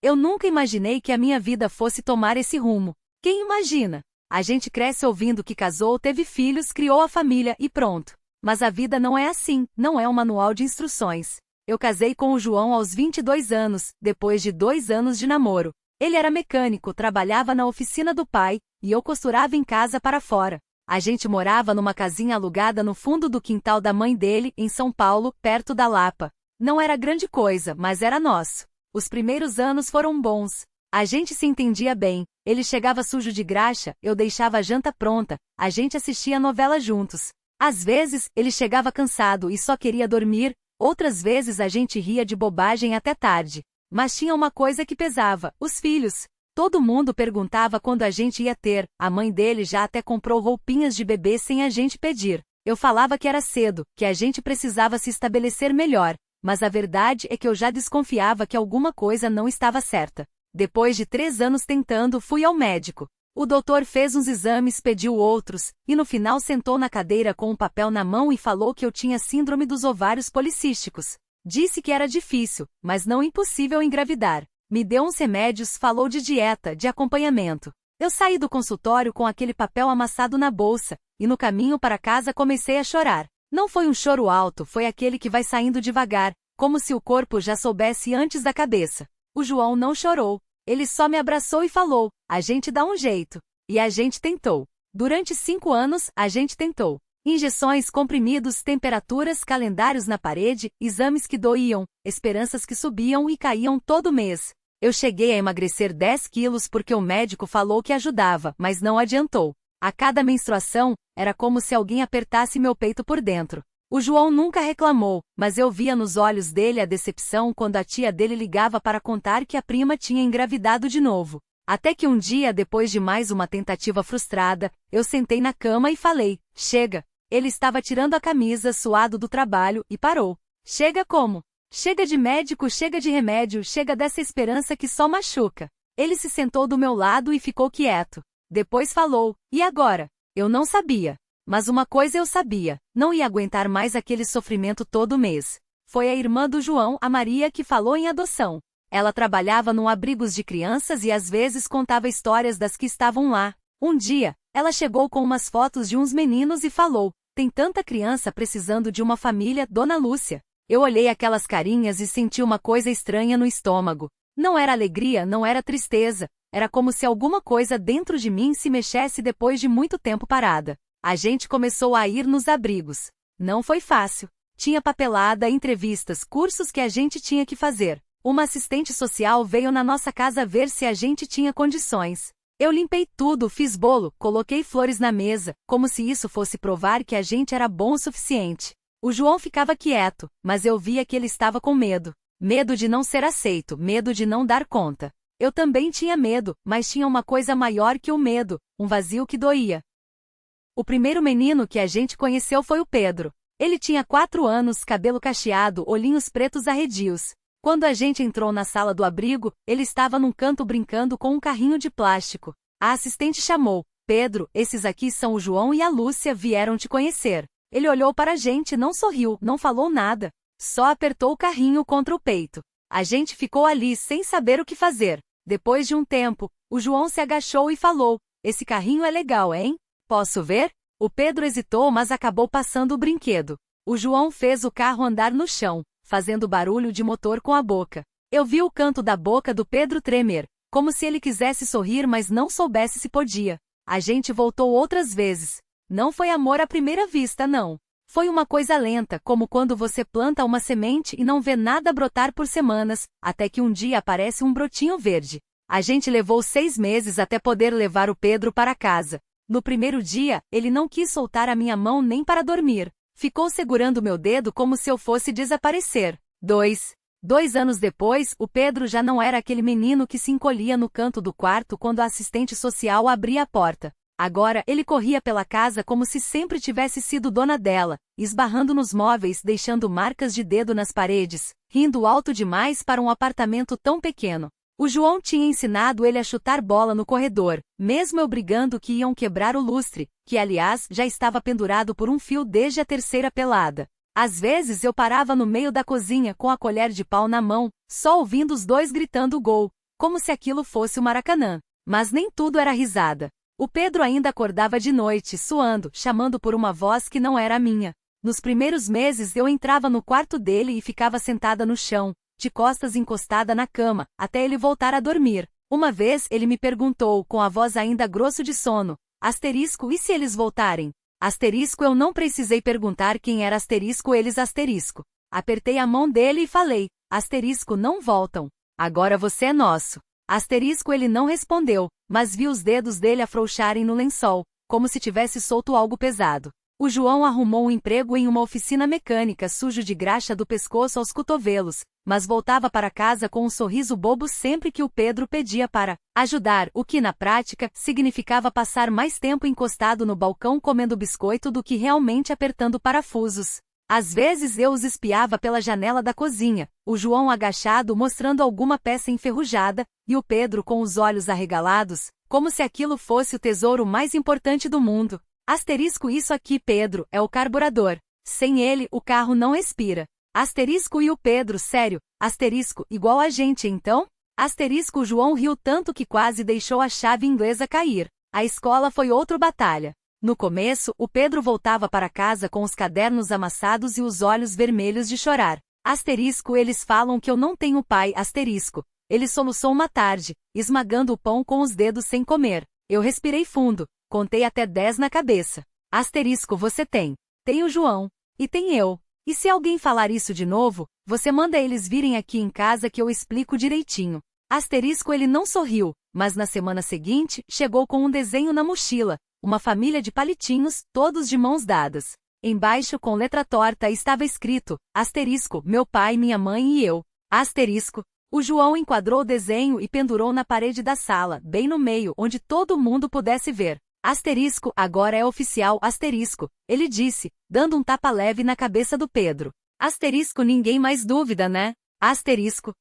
Eu nunca imaginei que a minha vida fosse tomar esse rumo. Quem imagina? A gente cresce ouvindo que casou, teve filhos, criou a família e pronto. Mas a vida não é assim, não é um manual de instruções. Eu casei com o João aos 22 anos, depois de 2 anos de namoro. Ele era mecânico, trabalhava na oficina do pai, e eu costurava em casa para fora. A gente morava numa casinha alugada no fundo do quintal da mãe dele, em São Paulo, perto da Lapa. Não era grande coisa, mas era nosso. Os primeiros anos foram bons. A gente se entendia bem. Ele chegava sujo de graxa, eu deixava a janta pronta, a gente assistia a novela juntos. Às vezes, ele chegava cansado e só queria dormir, outras vezes a gente ria de bobagem até tarde. Mas tinha uma coisa que pesava, os filhos. Todo mundo perguntava quando a gente ia ter, a mãe dele já até comprou roupinhas de bebê sem a gente pedir. Eu falava que era cedo, que a gente precisava se estabelecer melhor, mas a verdade é que eu já desconfiava que alguma coisa não estava certa. Depois de 3 anos tentando, fui ao médico. O doutor fez uns exames, pediu outros, e no final sentou na cadeira com um papel na mão e falou que eu tinha síndrome dos ovários policísticos. Disse que era difícil, mas não impossível engravidar. Me deu uns remédios, falou de dieta, de acompanhamento. Eu saí do consultório com aquele papel amassado na bolsa, e no caminho para casa comecei a chorar. Não foi um choro alto, foi aquele que vai saindo devagar, como se o corpo já soubesse antes da cabeça. O João não chorou. Ele só me abraçou e falou, a gente dá um jeito. E a gente tentou. Durante 5 anos, a gente tentou. Injeções, comprimidos, temperaturas, calendários na parede, exames que doíam, esperanças que subiam e caíam todo mês. Eu cheguei a emagrecer 10 quilos porque o médico falou que ajudava, mas não adiantou. A cada menstruação, era como se alguém apertasse meu peito por dentro. O João nunca reclamou, mas eu via nos olhos dele a decepção quando a tia dele ligava para contar que a prima tinha engravidado de novo. Até que um dia, depois de mais uma tentativa frustrada, eu sentei na cama e falei, chega. Ele estava tirando a camisa, suado do trabalho, e parou. Chega como? Chega de médico, chega de remédio, chega dessa esperança que só machuca. Ele se sentou do meu lado e ficou quieto. Depois falou, e agora? Eu não sabia. Mas uma coisa eu sabia, não ia aguentar mais aquele sofrimento todo mês. Foi a irmã do João, a Maria, que falou em adoção. Ela trabalhava num abrigos de crianças e às vezes contava histórias das que estavam lá. Um dia, ela chegou com umas fotos de uns meninos e falou, tem tanta criança precisando de uma família, Dona Lúcia. Eu olhei aquelas carinhas e senti uma coisa estranha no estômago. Não era alegria, não era tristeza, era como se alguma coisa dentro de mim se mexesse depois de muito tempo parada. A gente começou a ir nos abrigos. Não foi fácil. Tinha papelada, entrevistas, cursos que a gente tinha que fazer. Uma assistente social veio na nossa casa ver se a gente tinha condições. Eu limpei tudo, fiz bolo, coloquei flores na mesa, como se isso fosse provar que a gente era bom o suficiente. O João ficava quieto, mas eu via que ele estava com medo. Medo de não ser aceito, medo de não dar conta. Eu também tinha medo, mas tinha uma coisa maior que o medo, um vazio que doía. O primeiro menino que a gente conheceu foi o Pedro. Ele tinha 4 anos, cabelo cacheado, olhinhos pretos arredios. Quando a gente entrou na sala do abrigo, ele estava num canto brincando com um carrinho de plástico. A assistente chamou, Pedro, esses aqui são o João e a Lúcia, vieram te conhecer. Ele olhou para a gente, não sorriu, não falou nada. Só apertou o carrinho contra o peito. A gente ficou ali sem saber o que fazer. Depois de um tempo, o João se agachou e falou, esse carrinho é legal, hein? Posso ver? O Pedro hesitou, mas acabou passando o brinquedo. O João fez o carro andar no chão, fazendo barulho de motor com a boca. Eu vi o canto da boca do Pedro tremer, como se ele quisesse sorrir mas não soubesse se podia. A gente voltou outras vezes. Não foi amor à primeira vista, não. Foi uma coisa lenta, como quando você planta uma semente e não vê nada brotar por semanas, até que um dia aparece um brotinho verde. A gente levou 6 meses até poder levar o Pedro para casa. No primeiro dia, ele não quis soltar a minha mão nem para dormir. Ficou segurando meu dedo como se eu fosse desaparecer. 2 anos depois, o Pedro já não era aquele menino que se encolhia no canto do quarto quando a assistente social abria a porta. Agora, ele corria pela casa como se sempre tivesse sido dona dela, esbarrando nos móveis, deixando marcas de dedo nas paredes, rindo alto demais para um apartamento tão pequeno. O João tinha ensinado ele a chutar bola no corredor, mesmo eu brigando que iam quebrar o lustre, que aliás já estava pendurado por um fio desde a 3ª pelada. Às vezes eu parava no meio da cozinha com a colher de pau na mão, só ouvindo os dois gritando gol, como se aquilo fosse o Maracanã. Mas nem tudo era risada. O Pedro ainda acordava de noite, suando, chamando por uma voz que não era a minha. Nos primeiros meses eu entrava no quarto dele e ficava sentada no chão, de costas encostada na cama, até ele voltar a dormir. Uma vez ele me perguntou, com a voz ainda grosso de sono, asterisco, e se eles voltarem? Asterisco, eu não precisei perguntar quem era asterisco, eles asterisco. Apertei a mão dele e falei, asterisco, não voltam. Agora você é nosso. Asterisco, ele não respondeu, mas vi os dedos dele afrouxarem no lençol, como se tivesse solto algo pesado. O João arrumou um emprego em uma oficina mecânica, sujo de graxa do pescoço aos cotovelos, mas voltava para casa com um sorriso bobo sempre que o Pedro pedia para ajudar, o que na prática significava passar mais tempo encostado no balcão comendo biscoito do que realmente apertando parafusos. Às vezes eu os espiava pela janela da cozinha, o João agachado mostrando alguma peça enferrujada, e o Pedro com os olhos arregalados, como se aquilo fosse o tesouro mais importante do mundo. Asterisco, isso aqui, Pedro, é o carburador. Sem ele, o carro não respira. Asterisco, e o Pedro, sério, asterisco, igual a gente então? Asterisco, o João riu tanto que quase deixou a chave inglesa cair. A escola foi outra batalha. No começo, o Pedro voltava para casa com os cadernos amassados e os olhos vermelhos de chorar. Asterisco, eles falam que eu não tenho pai, asterisco. Ele soluçou uma tarde, esmagando o pão com os dedos sem comer. Eu respirei fundo, contei até 10 na cabeça. Asterisco, você tem. Tem o João. E tem eu. E se alguém falar isso de novo, você manda eles virem aqui em casa que eu explico direitinho. Asterisco, ele não sorriu, mas na semana seguinte, chegou com um desenho na mochila. Uma família de palitinhos, todos de mãos dadas. Embaixo, com letra torta, estava escrito, asterisco, meu pai, minha mãe e eu. Asterisco. O João enquadrou o desenho e pendurou na parede da sala, bem no meio, onde todo mundo pudesse ver. Asterisco, agora é oficial, asterisco, ele disse, dando um tapa leve na cabeça do Pedro. Asterisco, ninguém mais dúvida, né? Asterisco.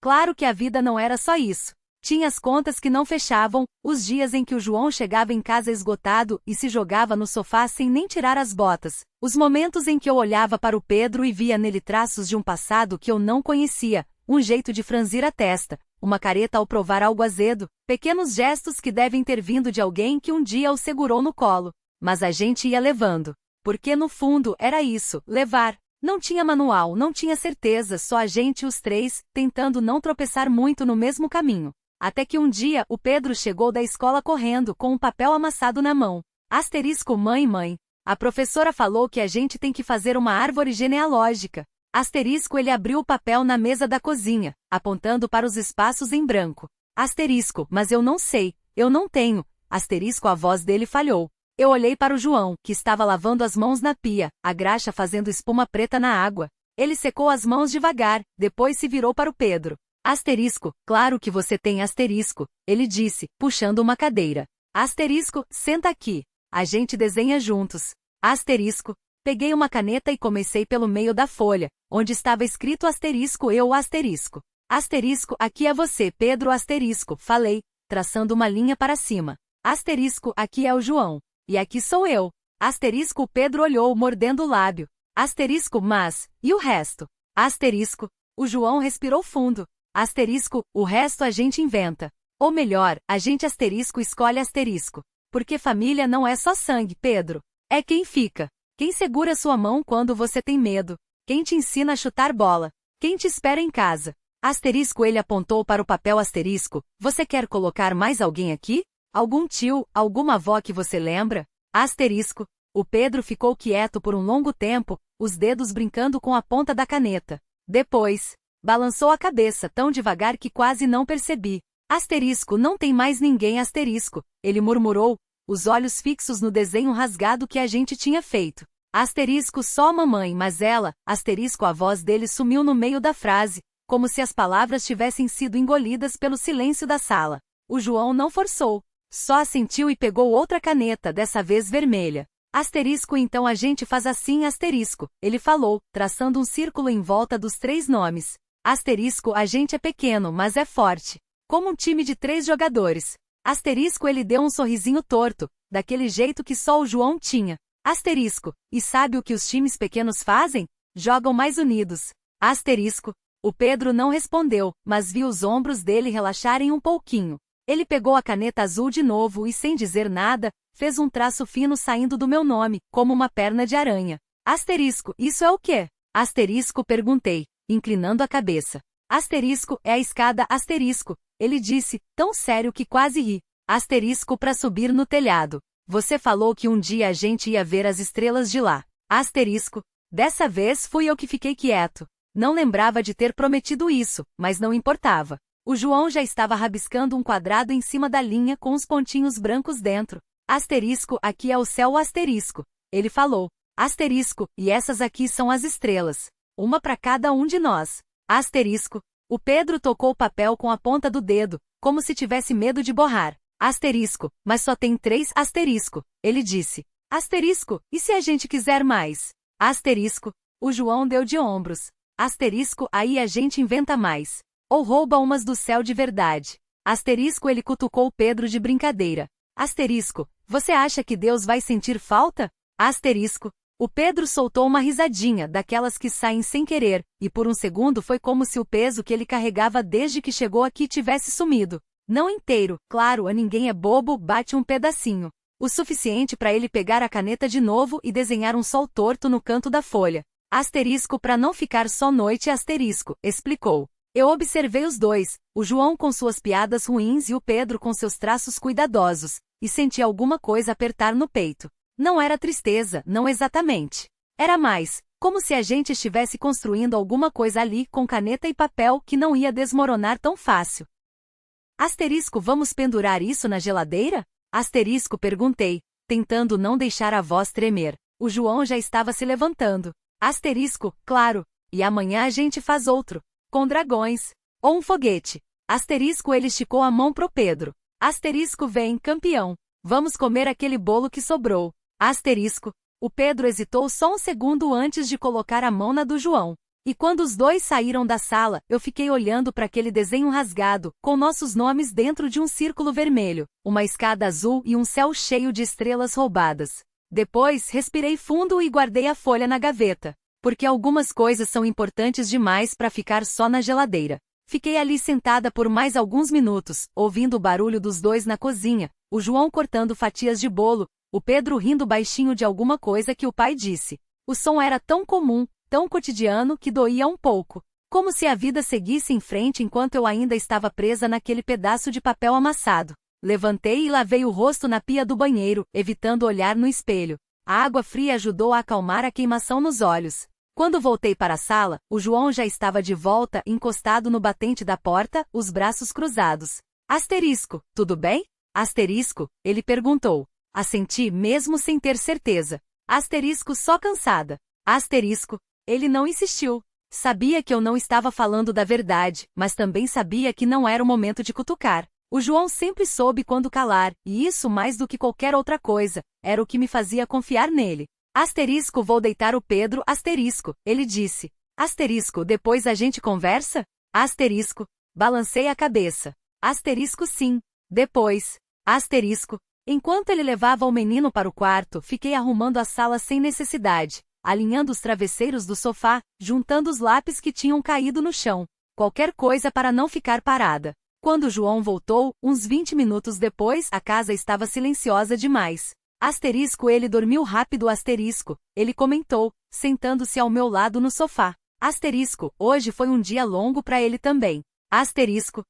Claro que a vida não era só isso. Tinha as contas que não fechavam, os dias em que o João chegava em casa esgotado e se jogava no sofá sem nem tirar as botas, os momentos em que eu olhava para o Pedro e via nele traços de um passado que eu não conhecia, um jeito de franzir a testa, uma careta ao provar algo azedo, pequenos gestos que devem ter vindo de alguém que um dia o segurou no colo. Mas a gente ia levando. Porque no fundo era isso, levar. Não tinha manual, não tinha certeza, só a gente os três, tentando não tropeçar muito no mesmo caminho. Até que um dia o Pedro chegou da escola correndo com um papel amassado na mão. Asterisco, mãe. A professora falou que a gente tem que fazer uma árvore genealógica. Asterisco, ele abriu o papel na mesa da cozinha, apontando para os espaços em branco. Asterisco, mas eu não sei, eu não tenho. Asterisco, a voz dele falhou. Eu olhei para o João, que estava lavando as mãos na pia, a graxa fazendo espuma preta na água. Ele secou as mãos devagar, depois se virou para o Pedro. Asterisco, claro que você tem asterisco, ele disse, puxando uma cadeira. Asterisco, senta aqui. A gente desenha juntos. Asterisco. Peguei uma caneta e comecei pelo meio da folha, onde estava escrito asterisco, eu asterisco. Asterisco, aqui é você, Pedro, asterisco, falei, traçando uma linha para cima. Asterisco, aqui é o João. E aqui sou eu. Asterisco, o Pedro olhou, mordendo o lábio. Asterisco, mas, e o resto? Asterisco. O João respirou fundo. Asterisco, o resto a gente inventa. Ou melhor, a gente asterisco escolhe asterisco. Porque família não é só sangue, Pedro. É quem fica. Quem segura sua mão quando você tem medo. Quem te ensina a chutar bola. Quem te espera em casa. Asterisco, ele apontou para o papel asterisco. Você quer colocar mais alguém aqui? Algum tio, alguma avó que você lembra? Asterisco. O Pedro ficou quieto por um longo tempo, os dedos brincando com a ponta da caneta. Depois, balançou a cabeça tão devagar que quase não percebi. Asterisco, não tem mais ninguém, asterisco, ele murmurou, os olhos fixos no desenho rasgado que a gente tinha feito. Asterisco, só a mamãe, mas ela, asterisco, a voz dele sumiu no meio da frase, como se as palavras tivessem sido engolidas pelo silêncio da sala. O João não forçou, só assentiu e pegou outra caneta, dessa vez vermelha. Asterisco, então a gente faz assim, asterisco, ele falou, traçando um círculo em volta dos 3 nomes. Asterisco, a gente é pequeno, mas é forte. Como um time de 3 jogadores. Asterisco, ele deu um sorrisinho torto, daquele jeito que só o João tinha. Asterisco, e sabe o que os times pequenos fazem? Jogam mais unidos. Asterisco. O Pedro não respondeu, mas vi os ombros dele relaxarem um pouquinho. Ele pegou a caneta azul de novo e, sem dizer nada, fez um traço fino saindo do meu nome, como uma perna de aranha. Asterisco, isso é o quê? Asterisco, perguntei, inclinando a cabeça. Asterisco, é a escada asterisco, ele disse, tão sério que quase ri. Asterisco para subir no telhado. Você falou que um dia a gente ia ver as estrelas de lá. Asterisco. Dessa vez fui eu que fiquei quieto. Não lembrava de ter prometido isso, mas não importava. O João já estava rabiscando um quadrado em cima da linha com os pontinhos brancos dentro. Asterisco, aqui é o céu asterisco. Ele falou. Asterisco, e essas aqui são as estrelas. Uma para cada um de nós. Asterisco. O Pedro tocou o papel com a ponta do dedo, como se tivesse medo de borrar. Asterisco, mas só tem 3 asterisco. Ele disse. Asterisco, e se a gente quiser mais? Asterisco. O João deu de ombros. Asterisco, aí a gente inventa mais. Ou rouba umas do céu de verdade. Asterisco, ele cutucou Pedro de brincadeira. Asterisco, você acha que Deus vai sentir falta? Asterisco. O Pedro soltou uma risadinha, daquelas que saem sem querer, e por um segundo foi como se o peso que ele carregava desde que chegou aqui tivesse sumido. Não inteiro, claro, a ninguém é bobo, bate um pedacinho. O suficiente para ele pegar a caneta de novo e desenhar um sol torto no canto da folha. Asterisco para não ficar só noite asterisco, explicou. Eu observei os dois, o João com suas piadas ruins e o Pedro com seus traços cuidadosos, e senti alguma coisa apertar no peito. Não era tristeza, não exatamente. Era mais, como se a gente estivesse construindo alguma coisa ali com caneta e papel que não ia desmoronar tão fácil. Asterisco, vamos pendurar isso na geladeira? Asterisco, perguntei, tentando não deixar a voz tremer. O João já estava se levantando. Asterisco, claro, e amanhã a gente faz outro. Com dragões. Ou um foguete. Asterisco, ele esticou a mão pro Pedro. Asterisco, vem, campeão. Vamos comer aquele bolo que sobrou. Asterisco. O Pedro hesitou só um segundo antes de colocar a mão na do João. E quando os dois saíram da sala, eu fiquei olhando para aquele desenho rasgado, com nossos nomes dentro de um círculo vermelho, uma escada azul e um céu cheio de estrelas roubadas. Depois, respirei fundo e guardei a folha na gaveta. Porque algumas coisas são importantes demais para ficar só na geladeira. Fiquei ali sentada por mais alguns minutos, ouvindo o barulho dos dois na cozinha, o João cortando fatias de bolo, o Pedro rindo baixinho de alguma coisa que o pai disse. O som era tão comum, tão cotidiano que doía um pouco. Como se a vida seguisse em frente enquanto eu ainda estava presa naquele pedaço de papel amassado. Levantei e lavei o rosto na pia do banheiro, evitando olhar no espelho. A água fria ajudou a acalmar a queimação nos olhos. Quando voltei para a sala, o João já estava de volta, encostado no batente da porta, os braços cruzados. Asterisco, tudo bem? Asterisco, ele perguntou. Assenti mesmo sem ter certeza. Asterisco, só cansada. Asterisco, ele não insistiu. Sabia que eu não estava falando da verdade, mas também sabia que não era o momento de cutucar. O João sempre soube quando calar, e isso mais do que qualquer outra coisa, era o que me fazia confiar nele. Asterisco, vou deitar o Pedro, asterisco, ele disse. Asterisco, depois a gente conversa? Asterisco, balancei a cabeça. Asterisco, sim. Depois. Asterisco. Enquanto ele levava o menino para o quarto, fiquei arrumando a sala sem necessidade, alinhando os travesseiros do sofá, juntando os lápis que tinham caído no chão. Qualquer coisa para não ficar parada. Quando João voltou, uns 20 minutos depois, a casa estava silenciosa demais. Asterisco, ele dormiu rápido, asterisco, ele comentou, sentando-se ao meu lado no sofá. Asterisco, hoje foi um dia longo para ele também. Asterisco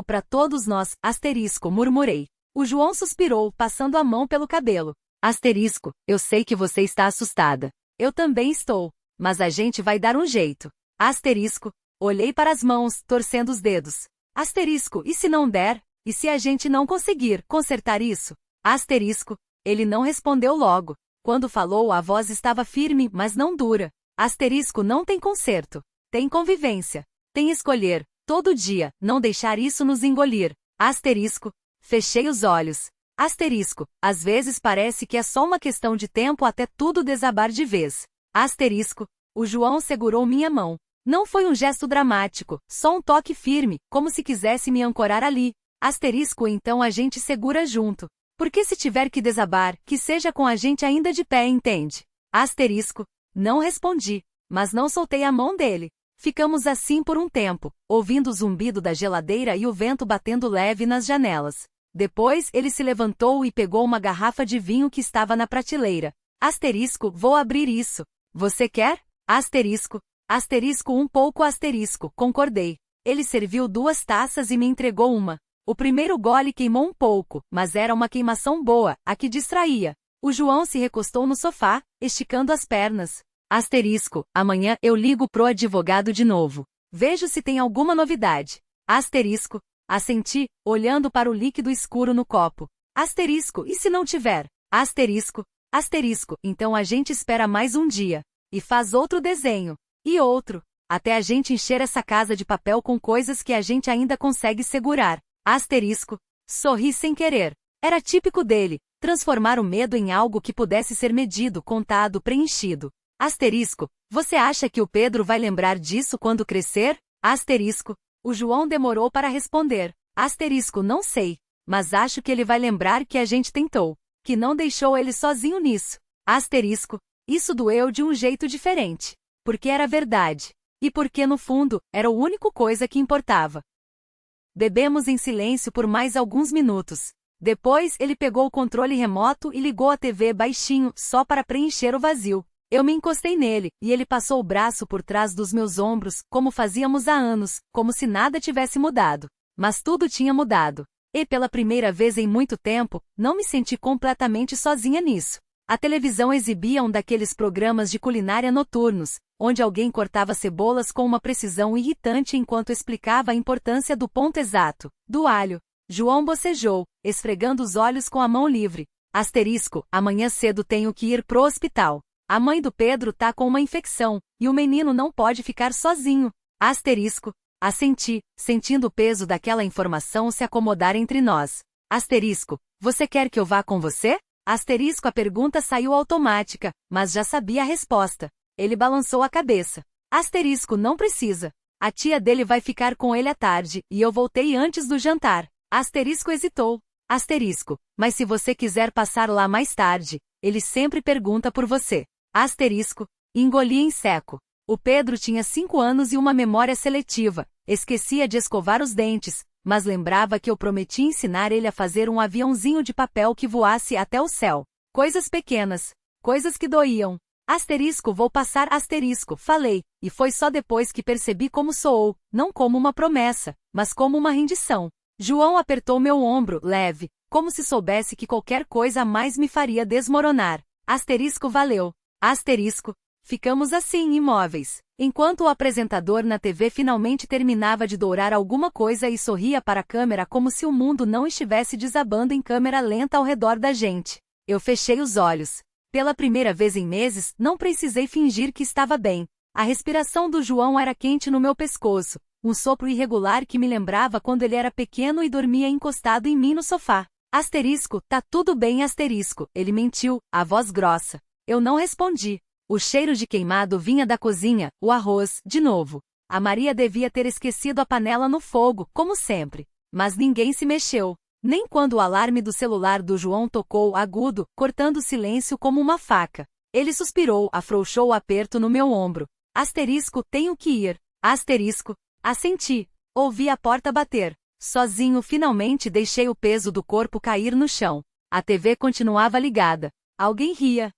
para todos nós, asterisco, murmurei. O João suspirou, passando a mão pelo cabelo. Asterisco, eu sei que você está assustada. Eu também estou, mas a gente vai dar um jeito. Asterisco, olhei para as mãos, torcendo os dedos. Asterisco, e se não der? E se a gente não conseguir consertar isso? Asterisco. Ele não respondeu logo. Quando falou, a voz estava firme, mas não dura. Asterisco, não tem conserto. Tem convivência. Tem escolher, todo dia, não deixar isso nos engolir. Asterisco. Fechei os olhos. Asterisco. Às vezes parece que é só uma questão de tempo até tudo desabar de vez. Asterisco. O João segurou minha mão. Não foi um gesto dramático, só um toque firme, como se quisesse me ancorar ali. Asterisco, então a gente segura junto. Porque se tiver que desabar, que seja com a gente ainda de pé, entende? Asterisco. Não respondi, mas não soltei a mão dele. Ficamos assim por um tempo, ouvindo o zumbido da geladeira e o vento batendo leve nas janelas. Depois ele se levantou e pegou uma garrafa de vinho que estava na prateleira. Asterisco, vou abrir isso. Você quer? Asterisco. Asterisco um pouco asterisco, concordei. Ele serviu 2 taças e me entregou uma. O primeiro gole queimou um pouco, mas era uma queimação boa, a que distraía. O João se recostou no sofá, esticando as pernas. Asterisco, amanhã eu ligo pro advogado de novo. Vejo se tem alguma novidade. Asterisco, assenti, olhando para o líquido escuro no copo. Asterisco, e se não tiver? Asterisco, asterisco, então a gente espera mais um dia. E faz outro desenho. E outro. Até a gente encher essa casa de papel com coisas que a gente ainda consegue segurar. Asterisco. Sorri sem querer. Era típico dele, transformar o medo em algo que pudesse ser medido, contado, preenchido. Asterisco. Você acha que o Pedro vai lembrar disso quando crescer? Asterisco. O João demorou para responder. Asterisco, não sei. Mas acho que ele vai lembrar que a gente tentou. Que não deixou ele sozinho nisso. Asterisco. Isso doeu de um jeito diferente. Porque era verdade. E porque, no fundo, era a única coisa que importava. Bebemos em silêncio por mais alguns minutos. Depois ele pegou o controle remoto e ligou a TV baixinho, só para preencher o vazio. Eu me encostei nele, e ele passou o braço por trás dos meus ombros, como fazíamos há anos, como se nada tivesse mudado. Mas tudo tinha mudado. E pela primeira vez em muito tempo, não me senti completamente sozinha nisso. A televisão exibia um daqueles programas de culinária noturnos, onde alguém cortava cebolas com uma precisão irritante enquanto explicava a importância do ponto exato, do alho. João bocejou, esfregando os olhos com a mão livre. Asterisco, amanhã cedo tenho que ir pro hospital. A mãe do Pedro tá com uma infecção, e o menino não pode ficar sozinho. Asterisco. Assenti, sentindo o peso daquela informação se acomodar entre nós. Asterisco. Você quer que eu vá com você? Asterisco, a pergunta saiu automática, mas já sabia a resposta. Ele balançou a cabeça. Asterisco, não precisa. A tia dele vai ficar com ele à tarde, e eu voltei antes do jantar. Asterisco hesitou. Asterisco, mas se você quiser passar lá mais tarde, ele sempre pergunta por você. Asterisco, engoli em seco. O Pedro tinha 5 anos e uma memória seletiva. Esquecia de escovar os dentes, mas lembrava que eu prometi ensinar ele a fazer um aviãozinho de papel que voasse até o céu. Coisas pequenas. Coisas que doíam. Asterisco, vou passar asterisco, falei, e foi só depois que percebi como soou, não como uma promessa, mas como uma rendição. João apertou meu ombro, leve, como se soubesse que qualquer coisa a mais me faria desmoronar. Asterisco, valeu. Asterisco. Ficamos assim, imóveis, enquanto o apresentador na TV finalmente terminava de dourar alguma coisa e sorria para a câmera como se o mundo não estivesse desabando em câmera lenta ao redor da gente. Eu fechei os olhos. Pela primeira vez em meses, não precisei fingir que estava bem. A respiração do João era quente no meu pescoço, um sopro irregular que me lembrava quando ele era pequeno e dormia encostado em mim no sofá. Asterisco, tá tudo bem asterisco, ele mentiu, a voz grossa. Eu não respondi. O cheiro de queimado vinha da cozinha, o arroz, de novo. A Maria devia ter esquecido a panela no fogo, como sempre. Mas ninguém se mexeu. Nem quando o alarme do celular do João tocou agudo, cortando o silêncio como uma faca. Ele suspirou, afrouxou o aperto no meu ombro. Asterisco, tenho que ir. Asterisco. Assenti. Ouvi a porta bater. Sozinho finalmente deixei o peso do corpo cair no chão. A TV continuava ligada. Alguém ria.